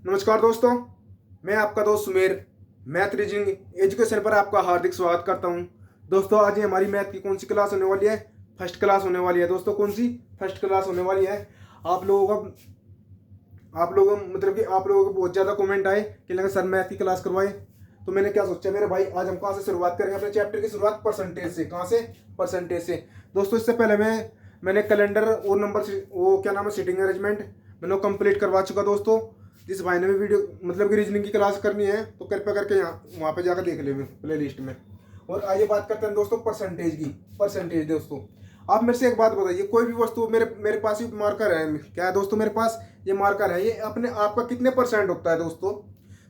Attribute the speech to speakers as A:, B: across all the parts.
A: नमस्कार दोस्तों, मैं आपका दोस्त सुमेर मैथ रीजनिंग एजुकेशन पर आपका हार्दिक स्वागत करता हूं। दोस्तों, आज ये हमारी मैथ की कौन सी क्लास होने वाली है? फर्स्ट क्लास होने वाली है। दोस्तों, कौन सी फर्स्ट क्लास होने वाली है? आप लोगों को बहुत ज़्यादा कमेंट आए कि लगा सर मैथ की क्लास करवाए। तो मैंने क्या सोचा मेरे भाई, आज हम कहाँ से शुरुआत करेंगे अपने चैप्टर की शुरुआत? परसेंटेज से। कहाँ से? परसेंटेज से। दोस्तों, इससे पहले मैंने कैलेंडर और नंबर वो क्या नाम है सीटिंग अरेंजमेंट मैंने कंप्लीट करवा चुका। दोस्तों, जिस भाई ने भी वीडियो मतलब कि रीजनिंग की क्लास करनी है तो कृपया करके यहाँ वहाँ पे जाकर देख ले प्ले लिस्ट में। और आइए बात करते हैं दोस्तों परसेंटेज की। परसेंटेज दोस्तों, आप मेरे से एक बात बताइए, कोई भी वस्तु मेरे पास ही मार्कर है। क्या है दोस्तों? मेरे पास ये मार्कर है, ये अपने आप का कितने परसेंट होता है दोस्तों?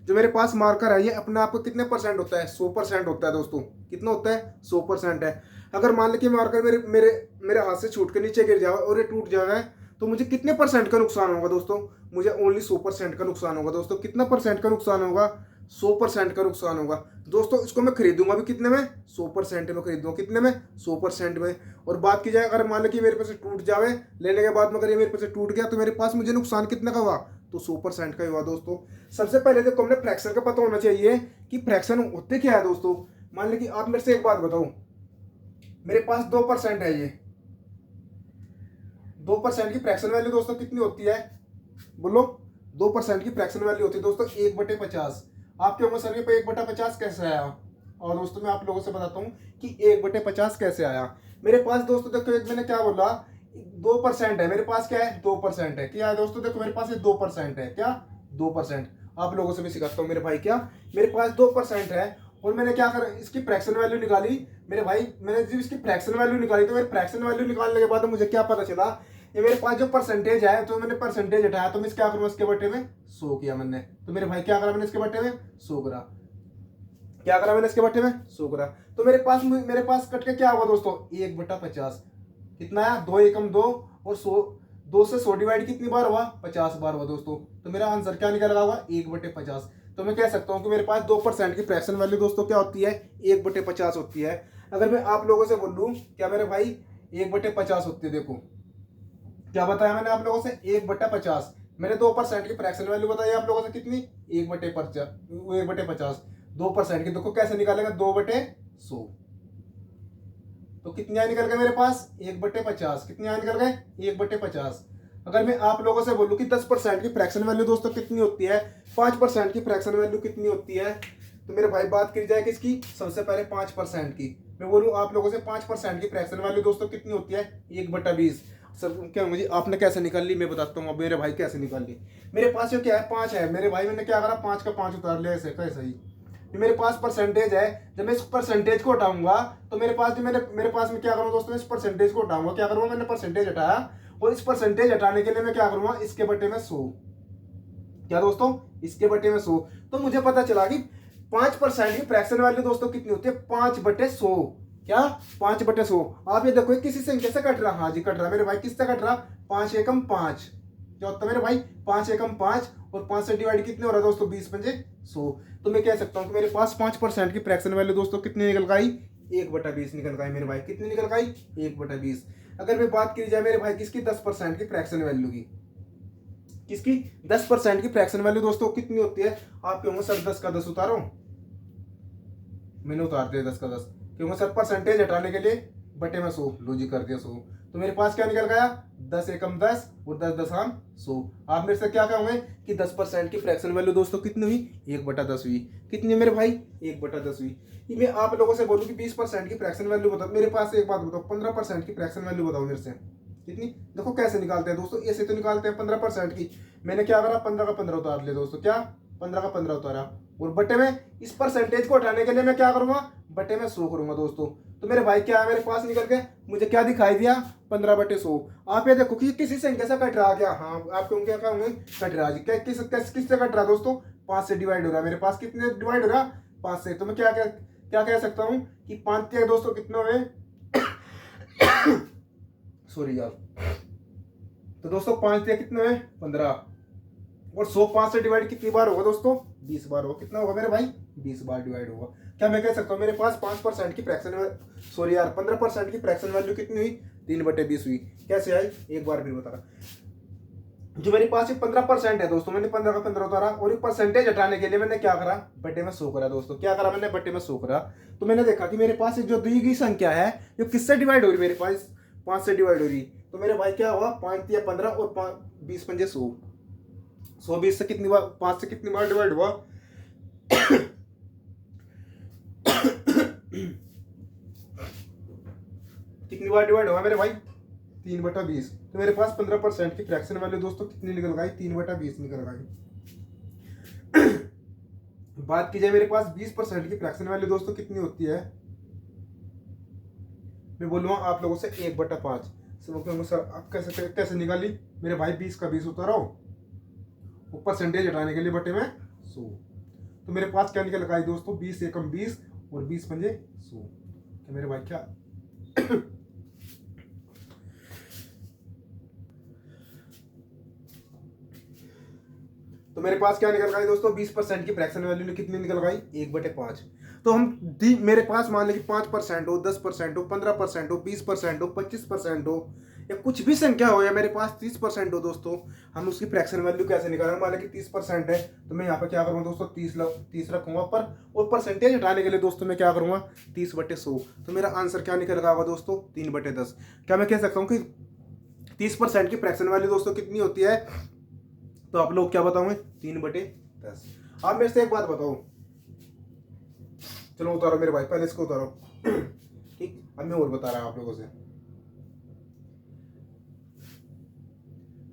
A: जो मेरे पास मार्कर है ये अपने आप का कितने परसेंट होता है? 100% होता है दोस्तों। कितना होता है? 100% है। अगर मान लीजिए मार्कर मेरे मेरे मेरे हाथ से छूट के नीचे गिर जाए और ये टूट जाए तो मुझे कितने परसेंट का नुकसान होगा दोस्तों? मुझे ओनली 100% का नुकसान होगा दोस्तों। कितना परसेंट का नुकसान होगा? 100% का नुकसान होगा दोस्तों। इसको मैं खरीदूंगा भी कितने में? 100% में खरीदूंगा। कितने में? 100% में। और बात की जाए अगर मान लो कि मेरे पास से टूट जावे, लेने के बाद में अगर ये मेरे पास से टूट गया तो मेरे पास मुझे नुकसान कितने का हुआ? तो 100% का ही हुआ दोस्तों। सबसे पहले देखो हमने फ्रैक्शन का पता होना चाहिए कि फ्रैक्शन होते क्या है दोस्तों। मान लो कि आप मेरे से एक बात बताओ, मेरे पास 2% है, ये 2% की फ्रैक्शन वैल्यू दोस्तों कितनी होती है? बोलो। 2% की फ्रैक्शन वैल्यू होती है दोस्तों 1/50। आपके होंगे सर पे 1/50 कैसे आया? और दोस्तों मैं आप लोगों से बताता हूँ कि 1/50 कैसे आया। मेरे पास दोस्तों देखो, एक मैंने क्या बोला, 2% है मेरे पास। क्या है? 2% है। क्या है दोस्तों? देखो मेरे पास ये 2% है। क्या? 2%। आप लोगों से भी सिखाता हूँ मेरे भाई। क्या मेरे पास 2% है और मैंने क्या कर इसकी फ्रैक्शन वैल्यू निकाली मेरे भाई। मैंने जब इसकी फ्रैक्शन वैल्यू निकाली तो मेरे फ्रैक्शन वैल्यू निकालने के बाद मुझे क्या पता चला, ये मेरे पास जो परसेंटेज है, तो मैंने परसेंटेज हटाया तो मैं क्या करूँ इसके बटे में 100 किया मैंने। तो मेरे भाई क्या करा मैंने इसके बटे में 100 करा। क्या करा मैंने इसके बटे में 100 करा। तो मेरे पास कट के क्या हुआ दोस्तों? 1/50। कितना है? 2 एकम 2 और 100। 2 से 100 डिवाइड कितनी बार हुआ? 50 बार हुआ दोस्तों। तो मेरा आंसर क्या निकल रहा होगा? 1/50। तो मैं कह सकता हूँ कि मेरे पास 2% की फ्रैक्शन वैल्यू दोस्तों क्या होती है? 1/50 होती है। अगर मैं आप लोगों से बोलूँ क्या मेरे भाई 1/50 होती है, देखो क्या बताया मैंने आप लोगों से? 1/50। मैंने 2% की फ्रैक्शन वैल्यू बताई आप लोगों से कितनी? 1/50। 2% की देखो कैसे निकालेगा? 2/100। तो कितने निकल गए मेरे पास? 1/50। कितने निकल गए? 1/50। अगर मैं आप लोगों से बोलूं कि 10% की फ्रैक्शन वैल्यू दोस्तों कितनी होती है, 5% की फ्रैक्शन वैल्यू कितनी होती है, तो मेरे भाई बात की जाए किसकी? सबसे पहले 5% की। मैं बोलूं आप लोगों से 5% की फ्रैक्शन वैल्यू दोस्तों कितनी होती है? 1/20। सर क्या मुझे आपने कैसे निकाल ली? मैं बताता हूँ अब मेरे भाई कैसे निकाल ली। मेरे पास जो क्या है 5 है मेरे भाई, मैंने क्या करा 5 का 5 उतार लिया ऐसे कैसे ही। जो मेरे पास परसेंटेज है, जब मैं इस परसेंटेज को हटाऊंगा तो मेरे पास जो मेरे पास में क्या करूंगा दोस्तों? इस परसेंटेज को हटाऊंगा। क्या करूंगा? मैंने परसेंटेज हटाया और इस परसेंटेज हटाने के लिए मैं क्या करूंगा? इसके बटे में 100। क्या दोस्तों? इसके बटे में 100। तो मुझे पता चला कि 5% की फ्रैक्शन वैल्यू दोस्तों कितनी होती है? 5/100। क्या? 5/100। आप ये देखो किसी संख्या से कट रहा। हाँ जी कट रहा मेरे भाई। किससे कट रहा? 5 एकम 5। क्या होता है मेरे भाई? 5 एकम 5 और 5 से डिवाइड कितने हो रहा है दोस्तों? 20×100। तो मैं कह सकता हूँ कि मेरे पास 5% की फ्रैक्शन वैल्यू दोस्तों कितनी निकल गई? 1/20 निकल गई मेरे भाई। कितनी निकल गई? 1/20। अगर मैं बात की जाए मेरे भाई किसकी? 10% की फ्रैक्शन वैल्यू की। किसकी? 10% की फ्रैक्शन वैल्यू दोस्तों कितनी होती है? आप कहोगे सर 10 का 10 उतारो। मैंने उतार दिया 10 का 10 क्योंकि सर परसेंटेज हटाने के लिए बटे में 100 लो जी कर दिया 100। तो मेरे पास क्या निकल गया? 10 एकम 10 और 10 दशम 100। आप मेरे से क्या कहोगे कि 10% की फ्रैक्शन वैल्यू दोस्तों कितनी हुई? 1/10 हुई। कितनी मेरे भाई? 1/10 हुई। मैं आप लोगों से बोलूँ कि 20% की फ्रैक्शन वैल्यू बताओ। मेरे पास एक बात बताओ, 15% की फ्रैक्शन वैल्यू बताओ मेरे से कितनी? देखो कैसे निकालते हैं दोस्तों, ऐसे तो निकालते हैं 15% की। मैंने क्या करा? 15 का 15 उतार लिया दोस्तों। क्या? 15 का 15 उतारा और बटे में इस परसेंटेज को हटाने के लिए मैं क्या करूंगा? बटे में 100 करूंगा दोस्तों। तो मेरे भाई क्या है मेरे पास निकल के मुझे क्या दिखाई दिया? 15/100। आप ये देखो कि किसी संख्या से कट रहा क्या? हाँ आप क्यों क्या कहोगे? कट रहा जी। किससे कट रहा दोस्तों? 5 से डिवाइड हो रहा। मेरे पास कितने डिवाइड हो रहा? 5 से। तो मैं क्या कह सकता हूँ कि 5 के दोस्तों कितने हुए? सॉरी यार। तो दोस्तों 5 दिया कितने हुए? 15। और 100 5 से डिवाइड कितनी बार होगा दोस्तों? 20 बार होगा। कितना होगा मेरे भाई? 20 बार डिवाइड होगा। क्या मैं कह सकता हूँ मेरे पास 5% की फ्रैक्शन सॉरी यार 15% की फ्रैक्शन वैल्यू कितनी हुई? 3/20 हुई। कैसे आई? एक बार फिर बता रहा। जो मेरे पास ये 15% है दोस्तों, मैंने 15 का 15 उतारा और ये परसेंटेज हटाने के लिए मैंने क्या करा, बटे में 100 करा दोस्तों। क्या करा मैंने, बटे में 100 करा। तो मैंने देखा कि मेरे पास जो दी गई संख्या है ये किससे डिवाइड हो रही, मेरे पास 5 से डिवाइड हो रही। तो मेरे भाई क्या हुआ, 5 या 15 और 20 पंजे 100, 120 से कितनी बार, 5 से कितनी बार डिवाइड हुआ कितनी बार डिवाइड हुआ मेरे भाई, 3/20। तो मेरे पास 15% की फ्रैक्शन वैल्यू दोस्तों कितनी निकल गई, 3/20 निकल गई। बात की जाए मेरे पास 20% की फ्रैक्शन वैल्यू दोस्तों कितनी होती है, मैं बोलूँगा आप लोगों से 1/5। सर आप कैसे कैसे निकाली मेरे भाई, 20 का 20 उतारो वो परसेंटेज हटाने के लिए बटे में 100। तो मेरे पास क्या निकल गई दोस्तों, 20 एकम 20 और 20 पंजे 100। तो मेरे भाई क्या तो मेरे पास क्या निकल गई दोस्तों, 20% की फ्रैक्शन वैल्यू कितनी निकल गई, 1/5। तो हम मेरे पास मान लें कि 5% हो, 10% हो, 15% हो, 20% हो, 25% हो, या कुछ भी संख्या हो, या मेरे पास 30% हो दोस्तों, हम उसकी फ्रैक्शन वैल्यू कैसे निकालेंगे। मान लें कि 30% है तो मैं यहाँ पे क्या करूँगा दोस्तों, 30 रखूंगा पर, और परसेंटेज हटाने के लिए दोस्तों मैं क्या करूँगा, 30/100। तो मेरा आंसर क्या निकल रहा होगा दोस्तों, 3/10। क्या मैं कह सकता हूँ कि 30% की फ्रैक्शन वैल्यू दोस्तों कितनी होती है, तो आप लोग क्या बताओगे, 3/10। आप मेरे से एक बात बताओ, चलो उतारो मेरे भाई, पहले इसको उतारो। ठीक, अब मैं और बता रहा हूं आप लोगों से।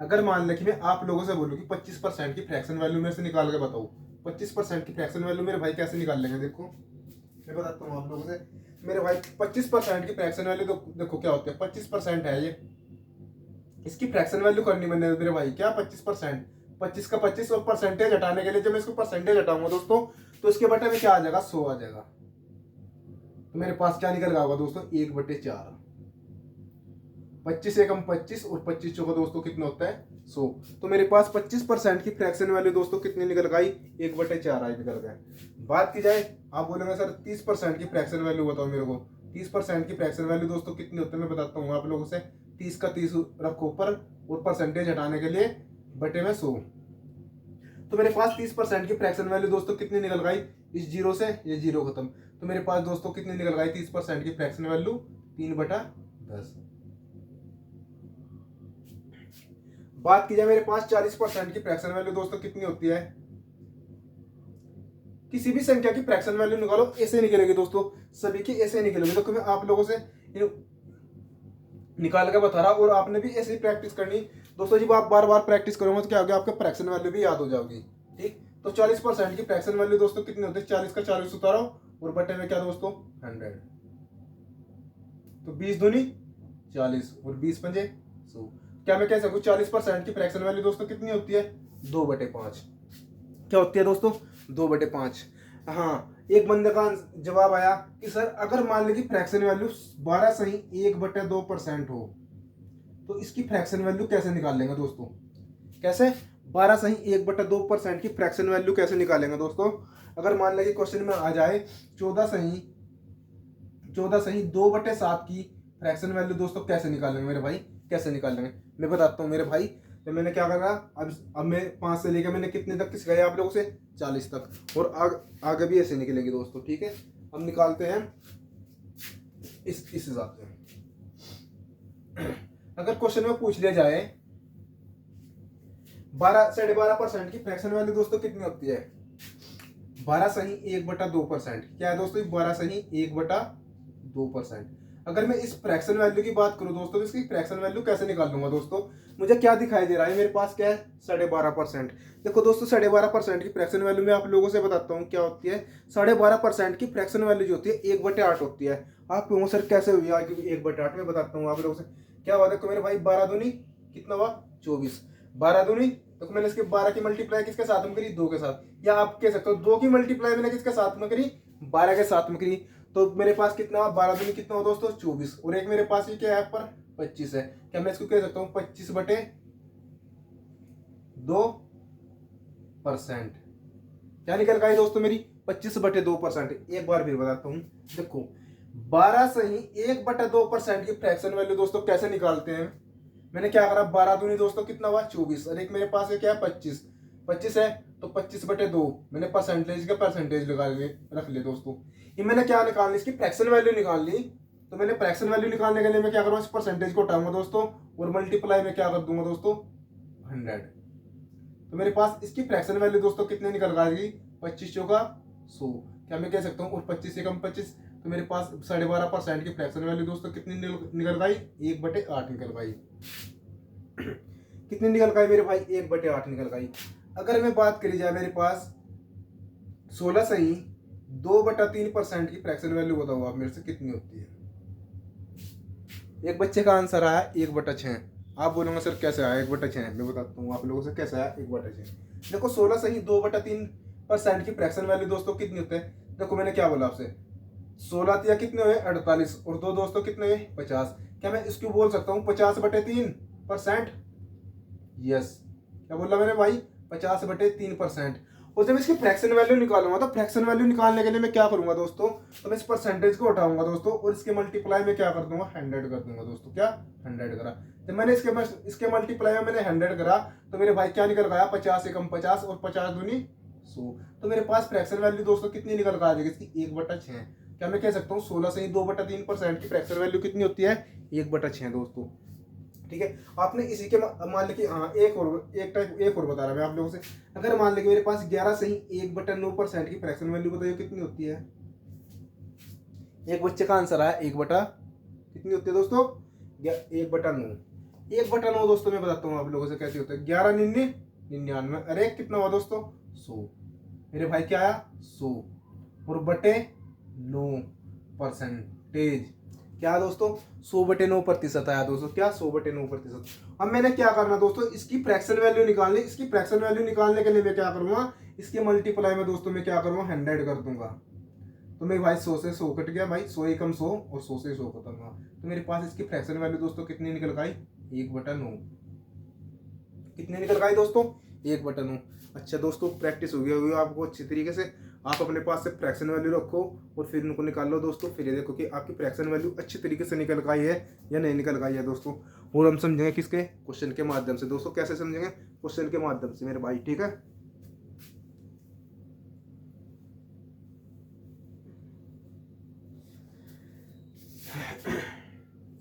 A: अगर मान लें कि मैं आप लोगों से बोलूं कि 25% की फ्रैक्शन वैल्यू मेरे से निकाल के बताओ, 25% की फ्रैक्शन वैल्यू मेरे भाई कैसे निकाल लेंगे, देखो मैं बताता हूँ आप लोगों से। मेरे भाई 25% की फ्रैक्शन वैल्यू देखो क्या होती है, 25% है ये, इसकी फ्रैक्शन वैल्यू करनी मैंने मेरे भाई क्या, 25%, 25 का 25 और परसेंटेज हटाने के लिए जब मैं इसको परसेंटेज हटाऊंगा दोस्तों, तो इसके बटे में क्या आ जाएगा, 100 आ जाएगा। तो मेरे पास क्या निकल रहा होगा दोस्तों, 1/4। 25 एकम 25 और 25 चौका दोस्तों कितना होता है, 100। तो मेरे पास 25% की फ्रैक्शन वैल्यू दोस्तों कितनी निकल गई, 1/4 आई निकल गए। बात की जाए, आप बोलेंगे सर 30% की फ्रैक्शन वैल्यू बताओ मेरे को। 30% की फ्रैक्शन वैल्यू दोस्तों कितनी होती है, मैं बताता हूँ आप लोगों से। 30 का 30 रखो ऊपर और परसेंटेज हटाने के लिए बटे में 100। तो मेरे पास 30% की फ्रैक्शन वैल्यू दोस्तों कितनी निकल गई, इस जीरो से ये जीरो खत्म। तो मेरे पास दोस्तों कितनी निकल गई 30% की फ्रैक्शन वैल्यू, 3/10। बात की जाए मेरे पास 40% की फ्रैक्शन वैल्यू दोस्तों कितनी होती है, किसी भी संख्या की फ्रैक्शन वैल्यू निकालो ऐसे निकलेगी दोस्तों, सभी की ऐसे निकलेगी। तो मैं आप लोगों से निकाल के बता रहा, और आपने भी ऐसे ही प्रैक्टिस करनी दोस्तों। जब आप बार बार प्रैक्टिस करोगे तो क्या होगा, आपके फ्रैक्शन वैल्यू भी याद हो जाओगी। ठीक, तो 40% की फ्रैक्शन वैल्यू दोस्तों कितनी होती है, 40 का 40 उतारो और बटे में क्या दोस्तों, 100। तो 20 दूनी 40 और 20 पंजे 100। क्या मैं कह सकूँ 40% की फ्रैक्शन वैल्यू दोस्तों कितनी होती है, 2/5। क्या होती है दोस्तों, 2/5। हाँ, एक बंदे का जवाब आया कि सर अगर मान ली कि फ्रैक्शन वैल्यू 12 सही 1/2% हो, तो इसकी फ्रैक्शन वैल्यू कैसे निकाल लेंगे दोस्तों, कैसे, 12 सही 1/2% की फ्रैक्शन वैल्यू कैसे निकालेंगे दोस्तों। अगर मान लें कि क्वेश्चन में आ जाए 14 सही 2/7 की फ्रैक्शन वैल्यू दोस्तों कैसे निकालेंगे मेरे भाई, कैसे निकालेंगे, मैं बताता हूँ मेरे भाई। तो मैंने क्या करा, अब मैं 5 से लेकर मैंने कितने तक सिखाया आप लोगों से, 40 तक, और आगे भी ऐसे निकलेगी दोस्तों। ठीक है, अब निकालते हैं इस हिसाब से। अगर क्वेश्चन में पूछ लिया जाए 12.5% की फ्रैक्शन वैल्यू दोस्तों कितनी होती है, 12 सही 1/2%। क्या है दोस्तों, 12 सही 1/2%। अगर मैं इस फ्रैक्शन वैल्यू की बात करूं दोस्तों, इसकी फ्रैक्शन वैल्यू कैसे निकाल लूंगा दोस्तों, मुझे क्या दिखाई दे रहा है, मेरे पास क्या है 12.5%। देखो दोस्तों 12.5% की फ्रैक्शन वैल्यू मैं आप लोगों से बताता हूँ क्या होती है। 12.5% की फ्रैक्शन वैल्यू जो होती है 1/8 होती है। आप लोगों सर कैसे हुई 1/8, में बताता हूँ आप लोगों से क्या हुआ। देखो मेरे भाई 12 दूनी कितना हुआ, 24, 12 दूनी, तो मैंने इसके 12 की मल्टीप्लाई किसके साथ में करी, 2 के साथ, या आप कह सकते हो 2 की मल्टीप्लाई मैंने किसके साथ में करी, 12 के साथ में करी। तो मेरे पास कितना हुआ, 12 दूनी कितना हुआ दोस्तों, 24, और एक मेरे पास ये क्या है पर 25 है। क्या मैं इसको कह सकता हूँ 25/2%। क्या निकल गई दोस्तों मेरी, 25/2%। एक बार फिर बताता हूँ, देखो 12 सही 1/2% की फ्रैक्शन वैल्यू दोस्तों कैसे निकालते हैं। मैंने क्या करा, 12 दूनी दोस्तों कितना हुआ 24, और एक मेरे पास है क्या है 25, 25 है तो 25/2 मैंने परसेंटेज का परसेंटेज लगा लिए रख लिया दोस्तों। ये मैंने क्या निकाल ली, इसकी फ्रैक्शन वैल्यू निकाल ली। तो मैंने फ्रैक्शन वैल्यू निकालने के लिए मैं क्या करूँगा, इस परसेंटेज को उठाऊंगा दोस्तों और मल्टीप्लाई में क्या कर दूंगा दोस्तों 100। तो मेरे पास इसकी फ्रैक्शन वैल्यू दोस्तों कितने निकल आएगी, 25 चौका 100, क्या मैं कह सकता हूँ, और 25 से कम 25, तो मेरे पास 12.5% की फ्रैक्शन वैल्यू दोस्तों कितनी निकल गई, 1/8 निकल गई। कितनी निकल गई मेरे भाई, 1/8 निकल गई। अगर मैं बात करी जाए मेरे पास 16 से ही 2/3% की फ्रैक्शन वैल्यू बताओ आप मेरे से कितनी होती है। एक बच्चे का आंसर आया 1/6। आप बोलोगे सर कैसे आया 1/6, मैं बताता हूँ आप लोगों से कैसे आया 1/6। देखो 16 से ही 2/3% की फ्रैक्शन वैल्यू दोस्तों कितनी होती है। देखो मैंने क्या बोला आपसे, 16 या कितने हुए 48, और दो दोस्तों कितने हुए 50। क्या मैं इसको बोल सकता हूँ 50/3%? यस, क्या बोला मैंने भाई, 50/3%। और जब इसकी फ्रैक्शन वैल्यू निकालूंगा तो फ्रैक्शन वैल्यू निकालने के लिए मैं क्या करूंगा दोस्तों, तो मैं इस परसेंटेज को उठाऊंगा दोस्तों और इसके मल्टीप्लाई में क्या कर दूंगा 100 कर दूंगा दोस्तों। क्या 100 करा, जब मैंने इसके मल्टीप्लाई में मैंने 100 करा तो मेरे भाई क्या निकल गया 50 से कम 50 और 50 दूनी 100। तो मेरे पास फ्रैक्शन वैल्यू दोस्तों कितनी निकल कर आ जाएगी इसकी 1/6। क्या मैं कह सकता हूँ 16 से ही 2/3% की फ्रैक्शन वैल्यू कितनी होती है 1/6 दोस्तों। ठीक है, आपने इसी के मान लीजिए हाँ एक और बता रहा मैं आप लोगों से। अगर मान लीजिए मेरे पास 11 से ही 1/9% की फ्रैक्शन वैल्यू बताइए कितनी होती है। एक बच्चे का आंसर आया कितनी होती है दोस्तों 1/9। 1/9 दोस्तों मैं बताता हूँ आप लोगों से कैसे होता है। 11 99 99, अरे कितना हुआ दोस्तों 100। मेरे भाई क्या आया 100 और बटे 9%। क्या दोस्तों 100/9% आया दोस्तों। क्या 100/9%। अब मैंने क्या करना दोस्तों, इसकी फ्रैक्शन वैल्यू निकालनी। इसकी फ्रैक्शन वैल्यू निकालने के लिए मैं क्या करूंगा, इसके मल्टीप्लाई में दोस्तों मैं क्या करूंगा 100 कर दूंगा। तो मेरे भाई 100 से 100 कट गया भाई, 100 एकम 100 और 100 से 100 खत्म हुआ। तो मेरे पास इसकी फ्रैक्शन वैल्यू दोस्तों कितनी निकल गई 1/9। कितनी निकल गई दोस्तों 1/9। अच्छा दोस्तों प्रैक्टिस हो गई होगी आपको अच्छी तरीके से। आप अपने पास से फ्रैक्शन वैल्यू रखो और फिर उनको निकाल लो दोस्तों। फिर ये देखो कि आपकी फ्रैक्शन वैल्यू अच्छी तरीके से निकल गई है या नहीं निकल गई है दोस्तों। और हम समझेंगे किसके, क्वेश्चन के माध्यम से दोस्तों। कैसे समझेंगे, क्वेश्चन के माध्यम से मेरे भाई। ठीक है,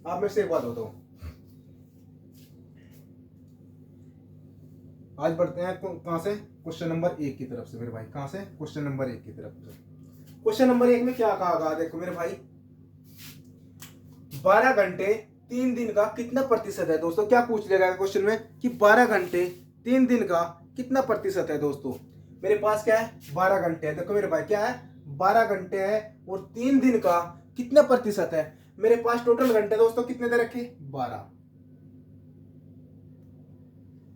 A: आप मेरे से एक बात बताओ, आज बढ़ते हैं कहां से, क्वेश्चन नंबर 1 की तरफ से मेरे भाई। कहां से, क्वेश्चन नंबर 1 की तरफ से। क्वेश्चन नंबर 1 में क्या कहा गया, देखो मेरे भाई 12 घंटे 3 दिन का कितना प्रतिशत है दोस्तों। क्या पूछ लिया गया क्वेश्चन में कि 12 घंटे 3 दिन का कितना प्रतिशत है दोस्तों। मेरे पास क्या है 12 घंटे है। देखो मेरे भाई क्या है 12 घंटे है और 3 दिन का कितना प्रतिशत है। मेरे पास टोटल घंटे दोस्तों कितने दे रखे 12।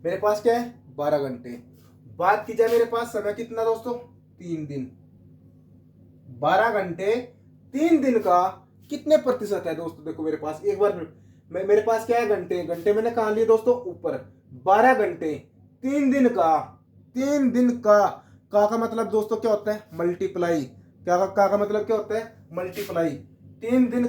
A: मेरे पास क्या है 12 घंटे। बात की जाए मेरे पास समय कितना दोस्तों 3 दिन। 12 घंटे 3 दिन का कितने प्रतिशत है दोस्तों। देखो मेरे पास एक बार मेरे पास क्या है घंटे, घंटे मैंने कहा लिए दोस्तों ऊपर। 12 घंटे 3 दिन का, 3 दिन का मतलब दोस्तों क्या होता है मल्टीप्लाई। का मतलब क्या होता है मल्टीप्लाई। 3 दिन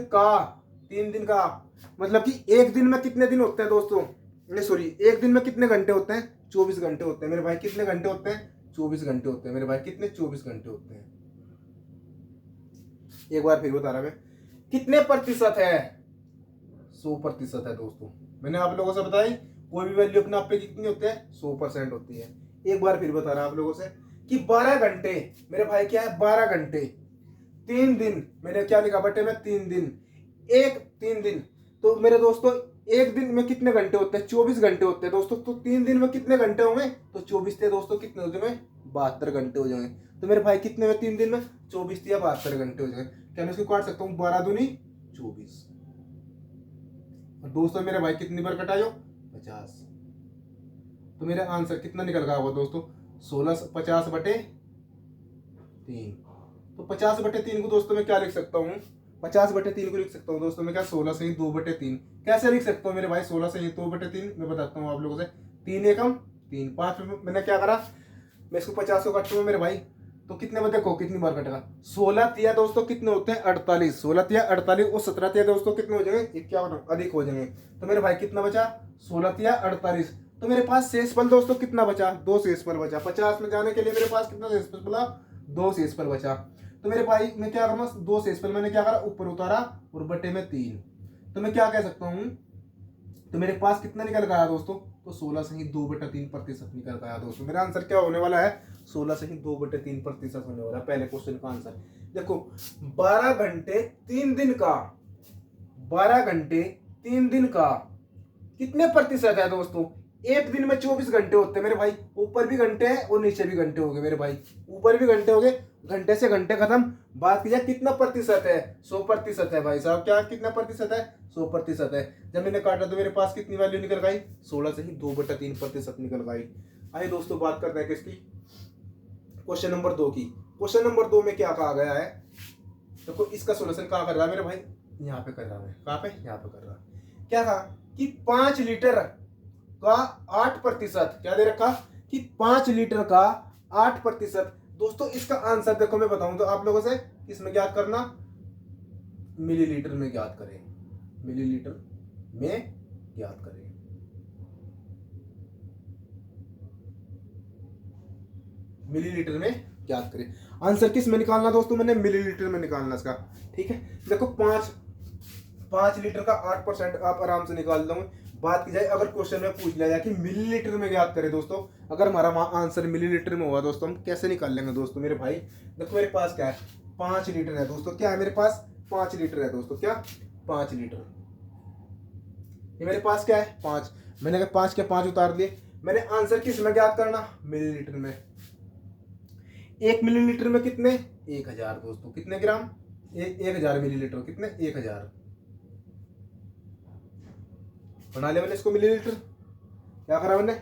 A: का मतलब कि एक दिन में कितने दिन होते हैं दोस्तों, नहीं सॉरी एक दिन में कितने घंटे होते हैं 24 घंटे होते हैं मेरे भाई। कितने घंटे होते हैं 24 घंटे होते हैं मेरे भाई। कितने 24 घंटे होते हैं। एक बार फिर बता रहा मैं, कितने प्रतिशत है 100% है दोस्तों। मैंने आप लोगों से बताई कोई भी वैल्यू अपने आप पे कितनी होती है 100% होती है। एक बार फिर बता रहा आप लोगों से कि 12 घंटे मेरे भाई क्या है 12 घंटे 3 दिन, मैंने क्या लिखा बटे में 3 दिन, 3 दिन। तो मेरे दोस्तों एक दिन में कितने घंटे होते हैं 24 घंटे होते हैं दोस्तों। तो 3 दिन में कितने घंटे होंगे तो 24 थे दोस्तों, कितने हो जाएंगे 72 घंटे हो जाएंगे। तो मेरे भाई कितने में 3 दिन में 24 या 72 घंटे हो जाएंगे। क्या मैं इसको काट सकता हूँ 12 दूनी 24। और दोस्तों मेरे भाई कितनी बार कटायो 50। तो मेरा आंसर कितना निकल गया होगा दोस्तों 50/3। तो 50/3 को दोस्तों मैं क्या लिख सकता हूँ 50/3 को लिख सकता हूँ दोस्तों मैं क्या 16 से ही 2/3। कैसे लिख सकता हूँ मेरे भाई 16 से ही 2/3 मैं बताता हूँ आप लोगों से। 3 एकम 3 5 मैंने क्या करा मैं इसको 50 को काटूंगा मेरे भाई। तो कितने बार देखो कितनी बार कटेगा, 16 तिया दोस्तों कितने होते हैं 48, 16 तिया 48 और 17 तिया दोस्तों कितने हो जाएंगे 51, अधिक हो जाएंगे। तो मेरे भाई कितना बचा 16 तिया 48। तो मेरे पास शेषफल दोस्तों कितना बचा, 2 शेषफल बचा। 50 में जाने के लिए मेरे पास कितना शेषफल बचा, 2 शेषफल बचा। तो मेरे भाई मैं क्या करूँगा, 2 शेषफल मैंने क्या करा ऊपर उतारा और बटे में 3। तो मैं क्या कह सकता हूँ, तो मेरे पास कितना निकल गया दोस्तों, तो 16 से ही 2/3% निकल गया दोस्तों। मेरा आंसर क्या होने वाला है, 16 से ही 2/3% होने वाला है पहले क्वेश्चन का आंसर। देखो 12 घंटे 3 दिन का, 12 घंटे 3 दिन का कितने प्रतिशत है दोस्तों, एक दिन में 24 घंटे होते हैं मेरे भाई, ऊपर भी घंटे हैं और नीचे भी घंटे हो गए मेरे भाई, ऊपर भी घंटे हो गए, घंटे से घंटे खत्म। बात की जाए कितना प्रतिशत है, 100% है भाई साहब। क्या कितना प्रतिशत है, 100% है। जब मैंने काटा तो मेरे पास कितनी वैल्यू निकल गई, 16 से ही 2/3% निकल गई। आइए दोस्तों बात करते हैं किसकी, क्वेश्चन नंबर 2 की। क्वेश्चन नंबर 2 में क्या कहा गया है, देखो इसका सोल्यूशन कहाँ कर रहा है मेरे भाई, यहाँ पे कर रहा है। कहाँ पे, यहाँ पे कर रहा है। क्या कहा कि 5 लीटर का 8%, क्या दे रखा कि 5 लीटर का 8%। दोस्तों इसका आंसर देखो मैं बताऊं तो आप लोगों से, किसमें ज्ञात करना, मिलीलीटर में ज्ञात करें, मिलीलीटर में ज्ञात करें। मिलीलीटर में ज्ञात करें। आंसर किस में निकालना दोस्तों, मैंने मिलीलीटर में निकालना इसका। ठीक है, देखो 5 लीटर का 8% आप आराम से निकाल दोगे। बात की जाए अगर क्वेश्चन में पूछ लिया जाए कि मिलीलीटर में ज्ञात करें दोस्तों, अगर हमारा आंसर मिलीलीटर में होगा दोस्तों, हम कैसे निकाल लेंगे दोस्तों मेरे भाई। देखो मेरे पास क्या है, 5 लीटर है दोस्तों। क्या है मेरे पास, 5 लीटर है दोस्तों। क्या, 5 लीटर। ये मेरे पास क्या है, 5। मैंने अगर 5 के 5 उतार दिए। मैंने आंसर किस में ज्ञात करना, मिलीलीटर में। 1 मिलीलीटर में कितने, 1000 दोस्तों। कितने ग्राम, 1000 मिलीलीटर। कितने, 1000 बना लिया मैंने इसको मिलीलीटर। क्या करा मैंने,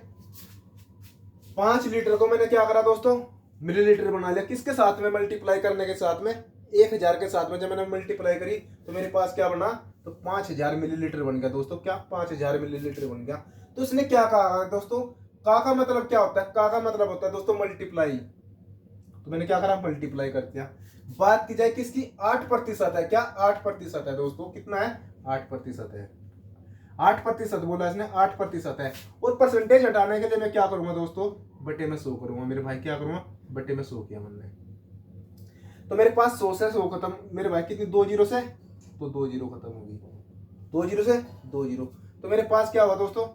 A: 5 लीटर को मैंने क्या करा दोस्तों, मिलीलीटर बना लिया। किसके साथ में, मल्टीप्लाई करने के साथ में, 1000 के साथ में। जब मैंने मल्टीप्लाई करी तो मेरे पास क्या बना, तो 5000 मिलीलीटर बन गया दोस्तों। क्या, 5000 मिलीलीटर बन गया। तो इसने क्या कहा दोस्तों, का मतलब क्या होता है, का मतलब होता है दोस्तों मल्टीप्लाई। तो मैंने क्या करा, मल्टीप्लाई कर दिया। बात की जाए किसकी, 8% है। क्या, 8% है दोस्तों। कितना है, 8% है। 8% बोला इसने, 8% है। और परसेंटेज हटाने के लिए मैं क्या करूंगा दोस्तों, बटे में 100 करूंगा मेरे भाई। क्या करूंगा, बटे में 100 किया मैंने। तो मेरे पास 100 से 100 खत्म मेरे भाई, कितनी, 2 जीरो से, तो 2 जीरो खत्म होगी। 2 जीरो से 2 जीरो। तो मेरे पास क्या हुआ दोस्तों,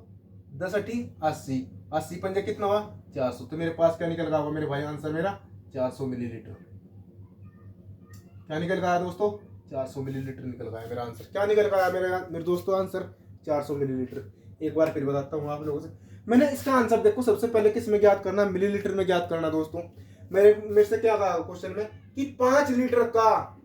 A: 10 8 80, 80 पंजे कितना हुआ, 400। तो मेरे पास क्या निकल गया मेरे भाई, आंसर मेरा 400 मिलीलीटर। क्या निकल गया दोस्तों, 400 मिलीलीटर निकल गया मेरा आंसर। क्या निकल गया मेरे दोस्तों आंसर, 400 मिलीलीटर। एक बार फिर बताता हूँ आप लोगों से। मैंने इसका आंसर देखो सबसे पहले किस में ज्ञात करना, मिलीलीटर में ज्ञात करना दोस्तों। मेरे से क्या कहा क्वेश्चन में कि 5 लीटर का,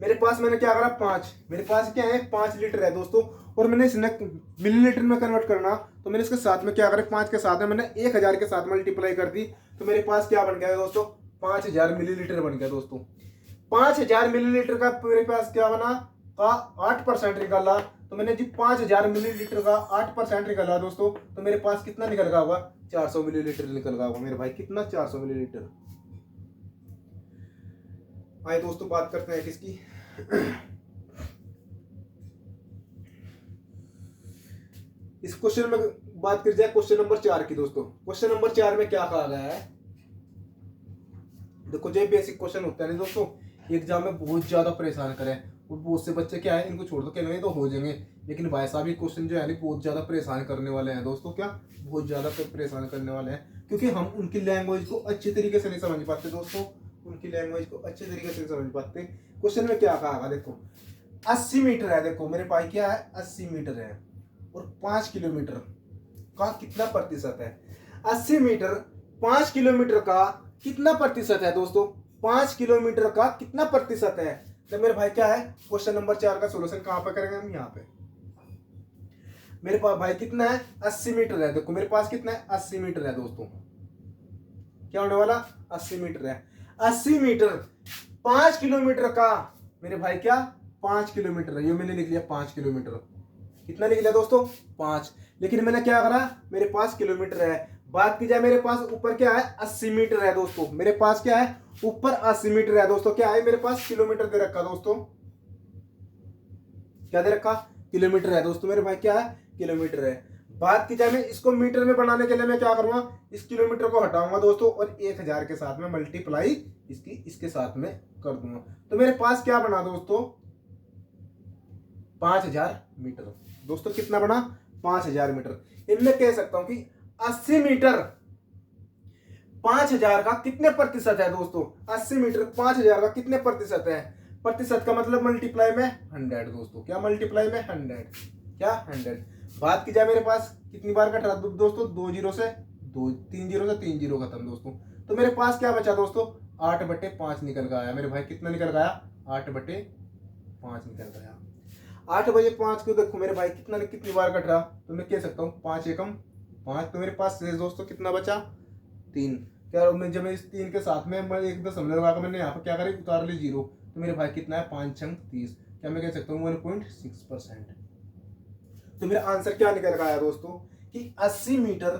A: मेरे पास मैंने क्या करा 5, मेरे पास क्या है 5 लीटर है दोस्तों। और मैंने इसने मिलीलीटर में कन्वर्ट करना, तो मैंने इसके साथ में क्या करा, 5 के साथ में मैंने 1000 के साथ मल्टीप्लाई कर दी। तो मेरे पास क्या बन गया दोस्तों, 5000 मिलीलीटर बन गया दोस्तों। 5000 मिलीलीटर का मेरे पास क्या बना, का 8% निकाला। तो मैंने जी 5000 मिलीलीटर का 8% निकाला दोस्तों। तो मेरे पास कितना निकल गया होगा, 400 मिलीलीटर निकल गया होगा मेरे भाई। कितना, 400 मिलीलीटर। आइए दोस्तों बात करते हैं किसकी, इस क्वेश्चन में बात कर जाए क्वेश्चन नंबर 4 की दोस्तों। क्वेश्चन नंबर 4 में क्या कहा गया है, देखो जो बेसिक क्वेश्चन होता है ना दोस्तों, एग्जाम में बहुत ज्यादा परेशान करें। और बहुत से बच्चे क्या है, इनको छोड़ दो कहने तो हो जाएंगे, लेकिन भाई साहब ये क्वेश्चन जो है ना बहुत ज्यादा परेशान करने वाले हैं दोस्तों। क्या, बहुत ज्यादा परेशान करने वाले हैं, क्योंकि हम उनकी लैंग्वेज को अच्छे तरीके से नहीं समझ पाते दोस्तों, उनकी लैंग्वेज को अच्छे तरीके से नहीं समझ पाते। क्वेश्चन में क्या कहा, देखो 80 मीटर है। देखो मेरे पास क्या है, 80 मीटर है। और 5 किलोमीटर का कितना प्रतिशत है, 80 मीटर 5 किलोमीटर का कितना प्रतिशत है दोस्तों, 5 किलोमीटर का कितना प्रतिशत है। तो मेरे भाई क्या है, क्वेश्चन नंबर 4 का सोल्यूशन कहां पे करेंगे हम, यहाँ पे। मेरे पास भाई कितना है, 80 मीटर है। देखो मेरे पास कितना है, 80 मीटर है दोस्तों। क्या होने वाला, 80 मीटर है। 80 मीटर 5 किलोमीटर का मेरे भाई क्या, 5 किलोमीटर है। ये मैंने लिख लिया 5 किलोमीटर। कितना लिख लिया दोस्तों, 5। लेकिन मैंने क्या करा, मेरे पास किलोमीटर है। बात की जाए मेरे पास ऊपर क्या है 80 मीटर है दोस्तों, मेरे पास क्या है ऊपर 80 मीटर है दोस्तों, क्या है मेरे पास किलोमीटर दे रखा दोस्तों, क्या दे रखा किलोमीटर है दोस्तों, मेरे भाई क्या है किलोमीटर है। बात की जाए मैं इसको मीटर में बनाने के लिए मैं क्या करूंगा, इस किलोमीटर को हटाऊंगा दोस्तों और 1000 के साथ में मल्टीप्लाई इसके साथ में कर दूंगा, तो मेरे पास क्या बना दोस्तों 5000 मीटर दोस्तों, कितना बना 5000 मीटर। इनमें कह सकता हूं कि 80 मीटर 5000 का कितने प्रतिशत है दोस्तों, 80 मीटर 5000 का कितने प्रतिशत है, प्रतिशत का मतलब मल्टीप्लाई में 100 दोस्तों, क्या मल्टीप्लाई में 100, क्या 100। बात की जाए मेरे पास कितनी बार कट रहा दोस्तों, 2 जीरो से 2, 3 जीरो से 3 जीरो खत्म दोस्तों, तो मेरे पास क्या बचा दोस्तों 8/5 निकल गया मेरे भाई, कितना निकल गया 8/5 निकल गया। 8/5 को देखो मेरे भाई कितना कितनी बार कट रहा, तो मैं कह सकता हूँ 5 एकम 5, तो मेरे पास शेष दोस्तों कितना बचा 3। क्या मैं जब इस 3 के साथ में मैं एक दशमलव लगा कर मैंने यहाँ पर क्या करी उतार ली 0, तो मेरे भाई कितना है 5 छंग 30, क्या मैं कह सकता हूँ 1.6%। तो मेरा आंसर क्या निकल गया दोस्तों कि 80 मीटर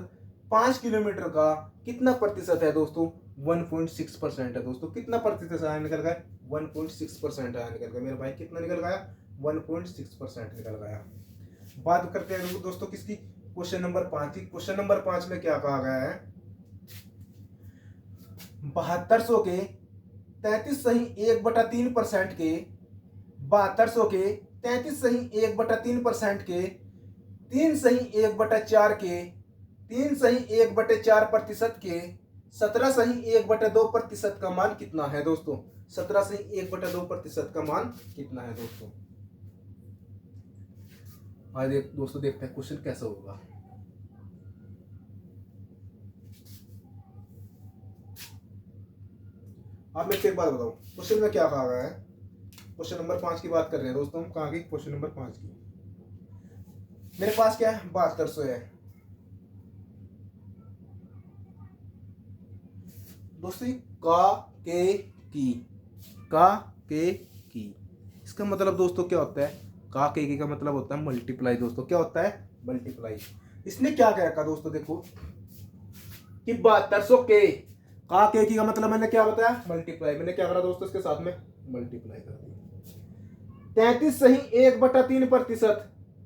A: 5 किलोमीटर का कितना प्रतिशत है दोस्तों 1.6% है दोस्तों, कितना प्रतिशत आया निकल गया 1.6% आया निकल गया मेरे भाई, कितना निकल गया 1.6% निकल गया। बात करते हैं दोस्तों किसकी, क्वेश्चन नंबर 5 की। क्वेश्चन नंबर 5 में क्या कहा गया है, 7200 के 33 सही 1/3% के 7200 के 33 सही 1/3% के 3 सही 1/4 के 3 सही 1/4% के 17 सही 1/2% का मान कितना है दोस्तों, 17 सही 1/2% का मान कितना है दोस्तों। आइए दोस्तों देखते हैं क्वेश्चन कैसा होगा। आप मेरे को एक बात बताओ क्वेश्चन में क्या कहा गया है, क्वेश्चन नंबर 5 की बात कर रहे हैं दोस्तों हम, कहाँ की क्वेश्चन नंबर 5 की। मेरे पास क्या है 7200 है दोस्तों, का के की इसका मतलब दोस्तों क्या होता है, का के का मतलब होता है मल्टीप्लाई दोस्तों, क्या होता है मल्टीप्लाई। इसने क्या कह रखा दोस्तों देखो कि 7200 के का के की का मतलब मैंने क्या बताया मल्टीप्लाई, मैंने क्या करा दोस्तों इसके साथ में मल्टीप्लाई कर दिया। 33 सही 1/3%,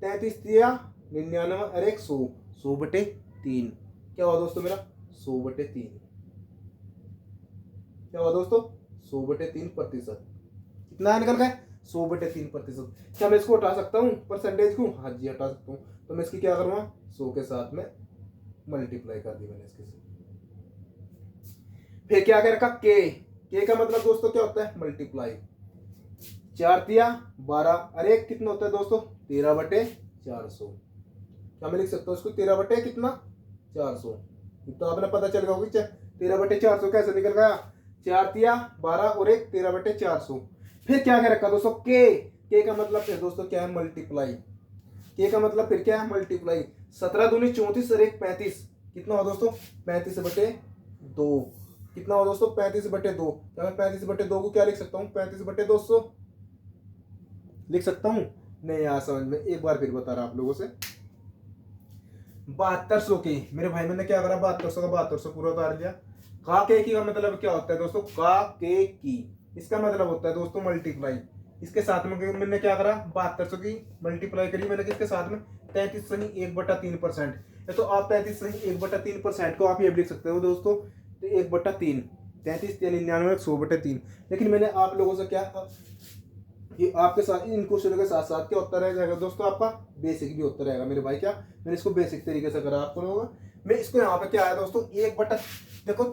A: 33 दिया 99 और 100, 100/3 क्या हुआ दोस्तों मेरा 100/3, क्या हुआ दोस्तों 100/3%, कितना निकल गया 100/3%। क्या मैं इसको हटा सकता हूँ परसेंटेज को, हाँ जी हटा सकता हूँ, तो मैं इसकी क्या करूँगा 100 के साथ में मल्टीप्लाई कर दी मैंने इसके साथ। फिर क्या कह रखा के का मतलब दोस्तों क्या होता है मल्टीप्लाई, 4 दिया 12 और 1 कितना होता है दोस्तों 13/400, क्या मैं लिख सकता हूँ इसको 13 कितना 400, तो आपने पता चल गया होगा 13/400 कैसे निकल गया, 4 दिया 12 और 1 13/400। फिर क्या कह रखा दोस्तों के का मतलब फिर दोस्तों क्या है मल्टीप्लाई, के का मतलब फिर क्या है मल्टीप्लाई, 17 दूनी 34 और 1 35, कितना हुआ दोस्तों 35/2, कितना हुआ दोस्तों 35/2, क्या मैं 35/2 को क्या लिख सकता हूँ 35/200 लिख सकता हूँ, नहीं यार समझ में, एक बार फिर बता रहा आप लोगों से। 7200 के मेरे भाई मैंने क्या करा 7200 का 7200 पूरा उतार लिया। का के की का मतलब क्या होता है दोस्तों, का के की इसका मतलब होता है दोस्तों मल्टीप्लाई, इसके साथ में मैंने क्या करा 7200 की मल्टीप्लाई करी मैंने किसके साथ में 33 सही 1/3%, तो आप 33 सही 1/3% को आप ये लिख सकते हो दोस्तों 1/3, 33 99 100/3। लेकिन मैंने आप लोगों से क्या ये आपके साथ इन क्वेश्चनों के साथ साथ क्या उत्तर रहेगा दोस्तों, आपका बेसिक भी उत्तर रहेगा मेरे भाई, क्या मैंने इसको बेसिक तरीके से करा आपको लोगों, मैं इसको यहाँ पे क्या आया दोस्तों 1/, देखो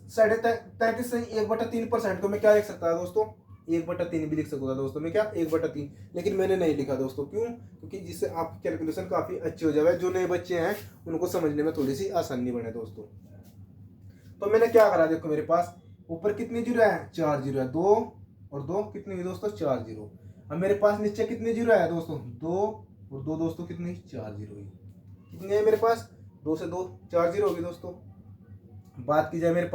A: 33 से 1/3% को मैं क्या लिख सकता है दोस्तों 1/3 भी लिख सकता है दोस्तों मैं, क्या 1/3, लेकिन मैंने नहीं लिखा दोस्तों, क्यों, क्योंकि जिससे आपकी कैलकुलेशन काफी अच्छी हो जाए, जो नए बच्चे हैं उनको समझने में थोड़ी सी आसानी बने दोस्तों। तो मैंने क्या करा देखो मेरे पास ऊपर कितनी जीरो है 4 जीरो है, 2 और 2 कितनी हुई दोस्तों 4 जीरो। अब मेरे पास नीचे कितनी जीरो है दोस्तों 2 और 2 दोस्तों कितनी 4 जीरो हुई, कितनी है मेरे पास 2 से 2 4 जीरो होगी दोस्तों। बात की जाए मेरे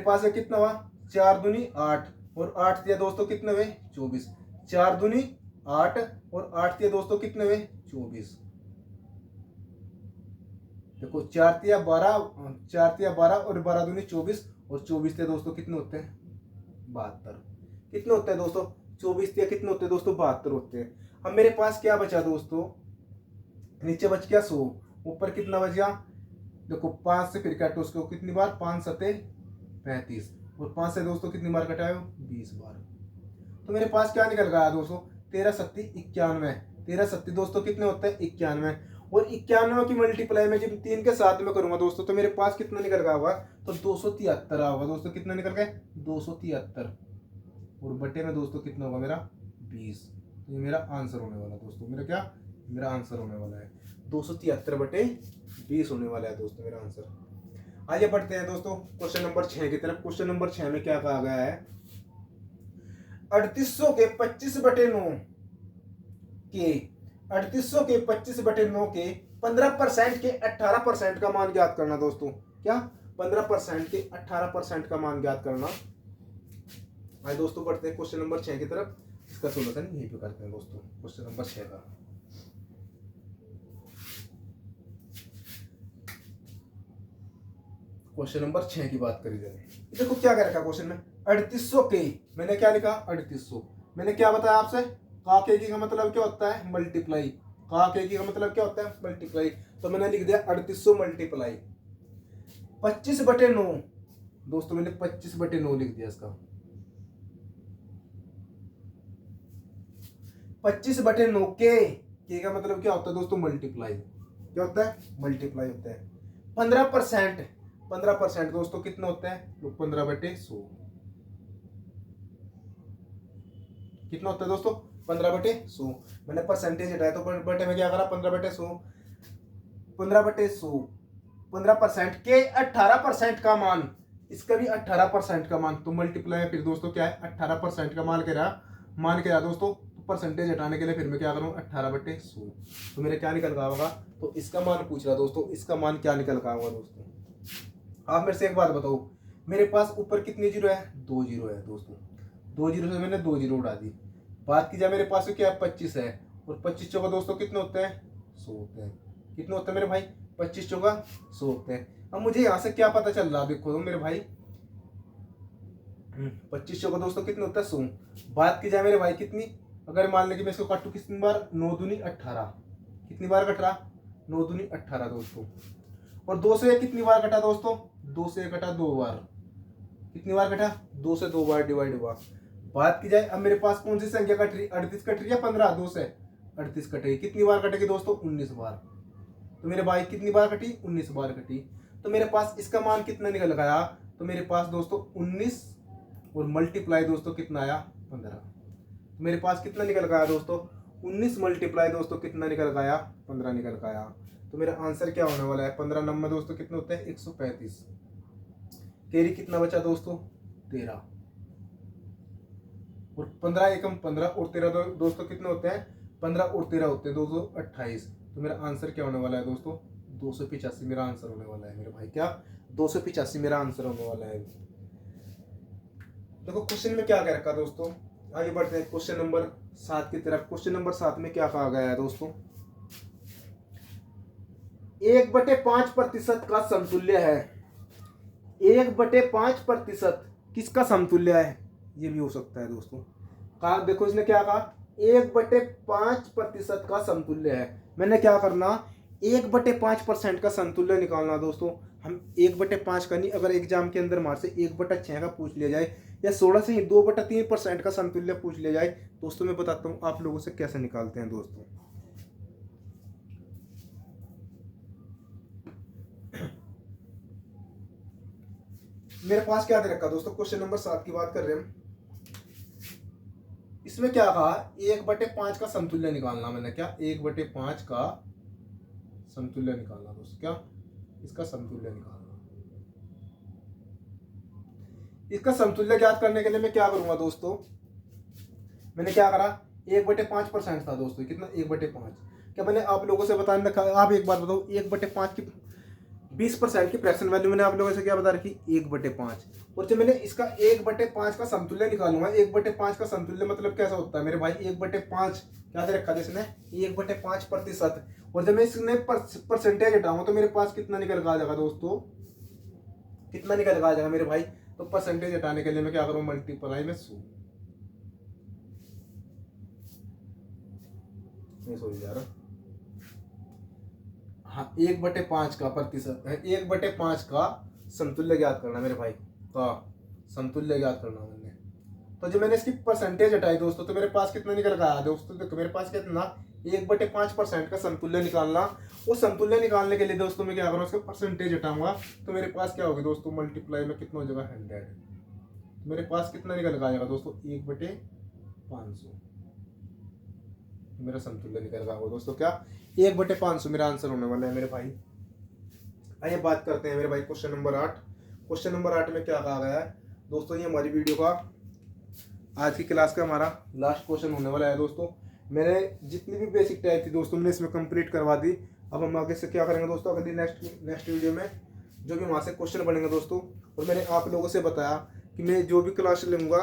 A: पास है कितना हुआ 4 दूनी 8 और 8 दिया दोस्तों कितने हुए 24, 4 दूनी 8 और 8 दिया दोस्तों कितने हुए 24, देखो 4 तिया 12 और 12 दूनी 24 और 24 तिया दोस्तों कितने होते हैं 72। कितने होते हैं दोस्तों 24 तिया कितने होते हैं दोस्तों 72 होते हैं। अब मेरे पास क्या बचा दोस्तों, नीचे बच गया 100, ऊपर कितना बच गया, देखो 5 से फिर काटो उसको कितनी बार, 5 सते 35 और 5 से दोस्तों कितनी बार कटाए 20 बार। तो मेरे पास क्या निकल गया दोस्तों 13 सत्ती 91। 13 सत्ती दोस्तों कितने होते हैं 91 और 91 की मल्टीप्लाई में जब 3 के साथ में करूंगा दोस्तों तो मेरे पास कितना निकल गया होगा, तो 273 होगा दोस्तों। कितना निकल गया 273 और बटे में दोस्तों कितना होगा मेरा 20। तो ये मेरा आंसर होने वाला दोस्तों, मेरा क्या, मेरा आंसर होने वाला है 273 बटे 20 होने वाला है दोस्तों मेरा आंसर। आइए बढ़ते हैं दोस्तों क्वेश्चन नंबर 6 की तरफ। क्वेश्चन नंबर 6 में क्या कहा गया है, 3800 के 25 बटे 9 के 3800 के 25 बटे 9 के 15% के 18% का मान ज्ञात करना दोस्तों। क्या 15% के 18% का मान ज्ञात करना। आइए दोस्तों बढ़ते हैं क्वेश्चन नंबर 6 की तरफ। इसका सोल्यूशन यहीं पे करते हैं दोस्तों क्वेश्चन नंबर 6 का। क्वेश्चन नंबर 6 की बात करी जाए, देखो क्या कर रखा क्वेश्चन में 3800 के, मैंने क्या लिखा 3800, मैंने क्या बताया आपसे, का के की का मतलब क्या होता है मल्टीप्लाई, का के की का मतलब क्या होता है मल्टीप्लाई। तो मैंने लिख दिया 3800 मल्टीप्लाई 25 बटे 9 दोस्तों, मैंने 25 बटे 9 लिख दिया इसका। 25 बटे 9 के का मतलब क्या होता है दोस्तों मल्टीप्लाई, क्या होता है मल्टीप्लाई होता है। 15% दोस्तों कितना होता है, तो 15 बटे 100 कितना होता है दोस्तों 15 बटे 100। मैंने परसेंटेज हटाया तो बटे में क्या करा 15 बटे 100, 15 बटे 100 15% के 18% का मान, इसका भी 18% का मान, तो मल्टीप्लाई फिर दोस्तों क्या है 18% का मान के रहा दोस्तों, परसेंटेज हटाने के लिए फिर मैं क्या करूँ 18 बटे 100। तो मेरे क्या निकल गया होगा, तो इसका मान पूछ रहा दोस्तों, इसका मान क्या निकल गया होगा दोस्तों। आप मेरे से एक बात बताओ, मेरे पास ऊपर कितनी जीरो है 2 जीरो है दोस्तों, 2 जीरो से मैंने 2 जीरो उड़ा दी। बात की जाए मेरे पास क्या है 25 है और 25 चौका दोस्तों कितने होते हैं 100 होते हैं। कितने होते हैं मेरे भाई 25 चौका 100 होते हैं। अब मुझे यहाँ से क्या पता चल रहा देखो मेरे भाई 25 चौका दोस्तों कितने होता है 100। बात की जाए मेरे भाई कितनी, अगर मान लें कि मैं इसको काटूं कितनी बार 9 दूनी 18, कितनी बार कट रहा 9 दूनी 18 दोस्तों। और 2 से कितनी बार कटा दोस्तों, 2 से कटा 2 बार, कितनी बार कटा 2 से 2 बार डिवाइड हुआ। बात की जाए अब मेरे पास कौन सी संख्या कट रही, 38 कट रही है 15, 2 से 38 कटेगी, कितनी बार कटेगी दोस्तों 19 बार। तो मेरे भाई कितनी बार कटी 19 बार कटी। तो मेरे पास इसका मान कितना निकल गया, तो मेरे पास दोस्तों 19 और मल्टीप्लाई दोस्तों कितना आया 15। तो मेरे पास कितना निकल गया दोस्तों 19 मल्टीप्लाई दोस्तों कितना निकल गया 15 निकल गया। तो मेरा आंसर क्या होने वाला है 15 नंबर दोस्तों कितने होते हैं 135। कैरी कितना बचा दोस्तों 13 और 15 एकम 15 और 13 दोस्तों कितने होते हैं 15 और 13 होते हैं 228। तो मेरा आंसर क्या होने वाला है दोस्तों 285 मेरा आंसर होने वाला है मेरे भाई, क्या 285 मेरा आंसर होने वाला है। देखो क्वेश्चन में क्या कह रखा दोस्तों, आगे बढ़ते हैं क्वेश्चन नंबर 7 की तरफ। क्वेश्चन नंबर 7 में क्या कहा गया है दोस्तों, 1/5% का समतुल्य है, 1/5% किसका समतुल्य है, ये भी हो सकता है दोस्तों। कहा देखो इसने क्या कहा 1/5% का समतुल्य है। मैंने क्या करना 1/5% का समतुल्य निकालना दोस्तों। हम 1/5 का नहीं, अगर एग्जाम के अंदर मार से 1/6 का पूछ लिया जाए या 16 से 2/3% का समतुल्य पूछ लिया जाए दोस्तों, मैं बताता हूँ आप लोगों से कैसे निकालते हैं दोस्तों। मेरे पास क्या दे रखा दोस्तों, क्वेश्चन नंबर 7 की बात कर रहे हैं। इसमें क्या कहा 1/5 का समतुल्य निकालना। मैंने क्या 1/5 का समतुल्य निकालना दोस्तों, क्या इसका समतुल्य निकालना। इसका समतुल्य ज्ञात करने के लिए मैं क्या करूंगा दोस्तों, मैंने क्या करा 1/5% था दोस्तों, कितना 1/5। क्या मैंने आप लोगों से बताने रखा, आप एक बार बताओ 1/5 की 20% की फ्रैक्शन वैल्यू मैंने आप लोगों से क्या बता रखी, 1/5। और जब मैंने इसका 1/5 का समतुल्य निकालूंगा, 1/5 का समतुल्य मतलब कैसा होता है मेरे भाई, 1/5 क्या दे रखा है इसने, 1/5%। और जब मैं इसमें परसेंटेज हटाऊंगा तो मेरे पास कितना निकल कर आ जाएगा दोस्तों, कितना निकल कर आ जाएगा मेरे भाई। तो परसेंटेज हटाने के लिए मैं क्या करूँ, मल्टीप्लाई में 100, नहीं सॉरी यार, हाँ 1/5 का प्रतिशत, 1/5 का समतुल्य ज्ञात करना मेरे भाई, का समतुल्य ज्ञात करना मैंने। तो जब मैंने इसकी परसेंटेज हटाई दोस्तों तो मेरे पास कितना निकल गया दोस्तों, देखो मेरे पास कितना 1/5% का समतुल्य निकालना। वो समतुल्य निकालने के लिए दोस्तों मैं क्या करूँ, उसका परसेंटेज हटाऊंगा तो मेरे पास क्या होगा दोस्तों, मल्टीप्लाई में कितना हो जाएगा 100। मेरे पास कितना निकल आएगा दोस्तों, 1/500 मेरा समतुल्य निकल आएगा दोस्तों, क्या 1/500 मेरा आंसर होने वाला है मेरे भाई। आइए बात करते हैं मेरे भाई क्वेश्चन नंबर 8। क्वेश्चन नंबर 8 में क्या कहा गया है दोस्तों, ये हमारी वीडियो का आज की क्लास का हमारा लास्ट क्वेश्चन होने वाला है दोस्तों। मैंने जितनी भी बेसिक टाइप थी दोस्तों मैंने इसमें कंप्लीट करवा दी। अब हम आगे से क्या करेंगे दोस्तों, अगली नेक्स्ट वीडियो में जो भी वहाँ से क्वेश्चन बनेंगे दोस्तों। और मैंने आप लोगों से बताया कि मैं जो भी क्लास लूँगा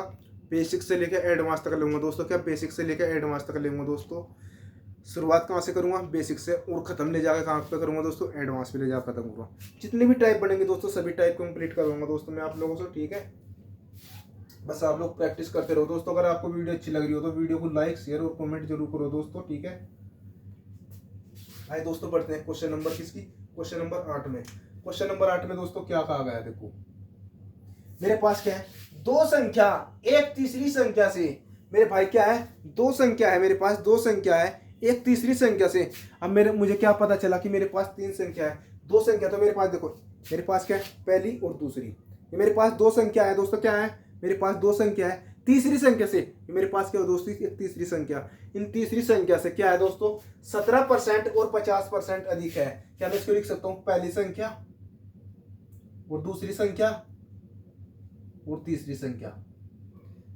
A: बेसिक से लेकर एडवांस तक लूँगा दोस्तों। क्या बेसिक से लेकर एडवांस तक लूँगा दोस्तों। शुरुआत कहाँ से करूँगा, बेसिक से, और ख़त्म ले जाकर कहाँ पे करूँगा दोस्तों, एडवांस पे ले जाकर ख़त्म करूँगा। जितने भी टाइप बनेंगे दोस्तों सभी टाइप कंप्लीट करूँगा दोस्तों मैं आप लोगों से, ठीक है। बस आप लोग प्रैक्टिस करते रहो दोस्तों। अगर आपको वीडियो अच्छी लग रही हो तो वीडियो को लाइक शेयर और कमेंट जरूर करो दोस्तों, ठीक है। आइए दोस्तों बढ़ते हैं क्वेश्चन नंबर किसकी, क्वेश्चन नंबर 8 में। क्वेश्चन नंबर 8 में दोस्तों क्या कहा गया है, देखो मेरे पास क्या है, दो संख्या एक तीसरी संख्या से, मेरे भाई क्या है, दो संख्या है मेरे पास, दो संख्या है एक तीसरी संख्या से। अब मुझे क्या पता चला कि मेरे पास 3 संख्या है, दो संख्या। तो मेरे पास देखो मेरे पास क्या है, पहली और दूसरी। ये मेरे पास दो संख्या है दोस्तों, क्या है मेरे पास दो संख्या है। तीसरी संख्या से ये मेरे पास क्या है दोस्तों, एक तीसरी संख्या। इन तीसरी संख्या से क्या है दोस्तों, 17% और 50% अधिक है। क्या मैं इसको लिख सकता हूं, पहली संख्या और दूसरी संख्या और तीसरी संख्या।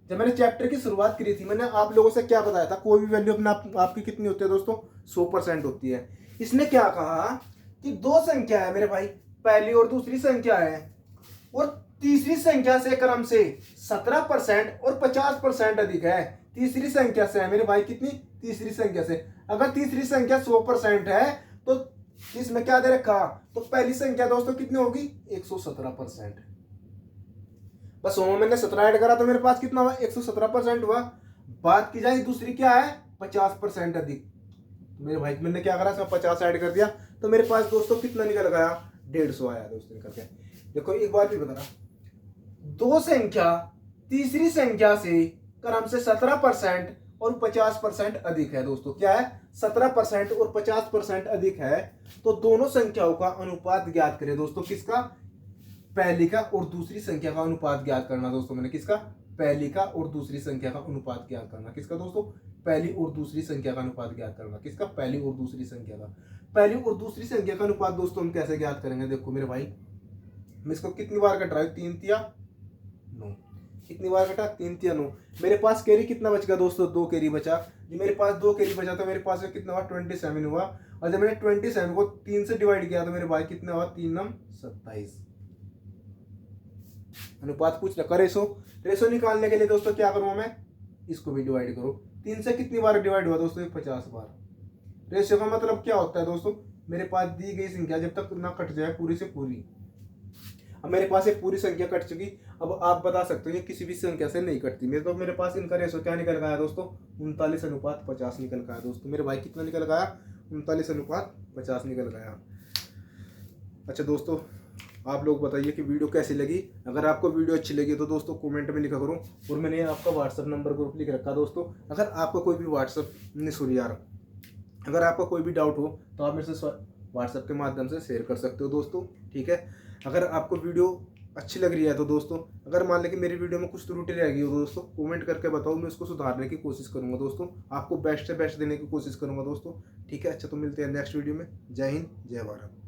A: जब मैंने चैप्टर की शुरुआत करी थी मैंने आप लोगों से क्या बताया था, कोई भी वैल्यू अपने आपकी कितनी होती है दोस्तों, 100% होती है। इसने क्या कहा कि दो संख्या है मेरे भाई, पहली और दूसरी संख्या है, और तीसरी संख्या से क्रम से 17% और 50% अधिक है। तीसरी संख्या से है मेरे भाई, कितनी, तीसरी संख्या से। अगर तीसरी संख्या 100% है तो इसमें क्या दे रखा, तो पहली संख्या दोस्तों कितनी होगी, 117%। बस मैंने 17 ऐड करा तो मेरे पास कितना हुआ, 117% हुआ। बात की जाए दूसरी क्या है, 50% अधिक। मेरे भाई मैंने क्या करा, 50 ऐड कर दिया तो मेरे पास दोस्तों कितना निकल गया, 150 आया दोस्तों निकल के। देखो एक बार भी बता रहा, दो संख्या तीसरी संख्या से क्रम से 17% और 50% अधिक है दोस्तों। क्या है, 17% और 50% अधिक है। तो दोनों संख्याओं का अनुपात ज्ञात करें दोस्तों, किसका, पहली का और दूसरी संख्या का अनुपात ज्ञात करना दोस्तों। मैंने किसका, पहली का और दूसरी संख्या का अनुपात ज्ञात करना, किसका दोस्तों, पहली और दूसरी संख्या का अनुपात ज्ञात करना, किसका, पहली और दूसरी संख्या का। पहली और दूसरी संख्या का अनुपात दोस्तों हम कैसे ज्ञात करेंगे, देखो मेरे भाई मैं इसको कितनी बार कट रहा हूं, 3 तिया 9। कितनी बार कटा, 3 तिया 9। मेरे पास कैरी कितना बच गया दोस्तों, 2 कैरी बचा। जब मेरे पास 2 कैरी बचा तो मेरे पास कितना हुआ, 27 हुआ। और जब मैंने 27 को 3 से डिवाइड किया तो मेरे भाई कितना हुआ, 3 9 27। अनुपात पूछ रखा, रेशो निकालने के लिए दोस्तों क्या करूं मैं, इसको भी डिवाइड करो। 3 से कितनी बार डिवाइड हुआ दोस्तों, 50 बार। रेशो का मतलब क्या होता है दोस्तों, मेरे पास दी गई संख्या जब तक ना कट जाए पूरी से पूरी। अब मेरे पास एक पूरी संख्या कट चुकी, अब आप बता सकते हो ये किसी भी संख्या से नहीं कटती। मेरे पास इनका रेशो क्या निकल गया दोस्तों, 39:50 निकल गया दोस्तों। मेरे भाई कितना निकल गया, 39:50 निकल गया। अच्छा दोस्तों आप लोग बताइए कि वीडियो कैसी लगी। अगर आपको वीडियो अच्छी लगी तो दोस्तों कमेंट में लिखा करो। और मैंने आपका व्हाट्सअप नंबर ग्रुप लिख रखा दोस्तों। अगर आपका कोई भी अगर आपका कोई भी डाउट हो तो आप मेरे से व्हाट्सएप के माध्यम से शेयर कर सकते हो दोस्तों, ठीक है। अगर आपको वीडियो अच्छी लग रही है तो दोस्तों, अगर मान लें कि मेरी वीडियो में कुछ त्रुटि रह गई हो दोस्तों, कमेंट करके बताओ, मैं उसको सुधारने की कोशिश करूंगा दोस्तों। आपको बेस्ट से बेस्ट देने की कोशिश करूंगा दोस्तों, ठीक है। अच्छा तो मिलते हैं नेक्स्ट वीडियो में। जय हिंद, जय भारत।